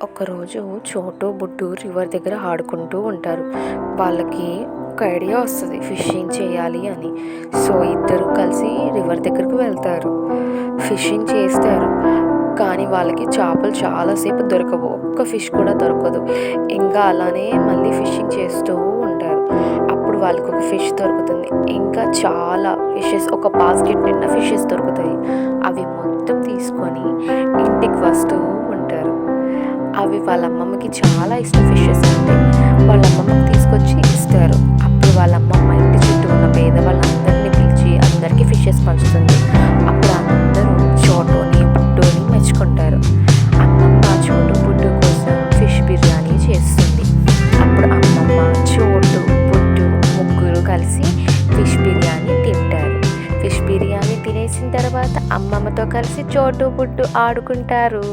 ఒకరోజు చోటు బుడ్డు రివర్ దగ్గర ఆడుకుంటూ ఉంటారు. వాళ్ళకి ఒక ఐడియా వస్తుంది ఫిషింగ్ చేయాలి అని. సో ఇద్దరు కలిసి రివర్ దగ్గరకు వెళ్తారు, ఫిషింగ్ చేస్తారు. కానీ వాళ్ళకి చేపలు చాలాసేపు దొరకవు, ఒక్క ఫిష్ కూడా దొరకదు. ఇంకా అలానే మళ్ళీ ఫిషింగ్ చేస్తూ ఉంటారు. అప్పుడు వాళ్ళకి ఒక ఫిష్ దొరుకుతుంది. ఇంకా చాలా ఫిషెస్, ఒక బాస్కెట్ నిండా ఫిషెస్ దొరుకుతాయి. అవి మొత్తం తీసుకొని ఇంటికి వస్తూ ఉంటారు. అవి వాళ్ళ అమ్మమ్మకి చాలా ఇష్టం ఫిషెస్ అంటే. వాళ్ళ అమ్మమ్మకి తీసుకొచ్చి ఇస్తారు. అప్పుడు వాళ్ళ అమ్మమ్మ ఇంటి చుట్టూ ఉన్న పేదవాళ్ళందరినీ పిలిచి అందరికీ ఫిషెస్ పంచుతుంది. అప్పుడు అందరూ చోటుని బుడ్డుని మెచ్చుకుంటారు. అమ్మమ్మ చోటు బుడ్డు కోసం ఫిష్ బిర్యానీ చేస్తుంది. అప్పుడు అమ్మమ్మ చోటు బుడ్డు ముగ్గురు కలిసి ఫిష్ బిర్యానీ తింటారు. ఫిష్ బిర్యానీ తినేసిన తర్వాత అమ్మమ్మతో కలిసి చోటు బుడ్డు ఆడుకుంటారు.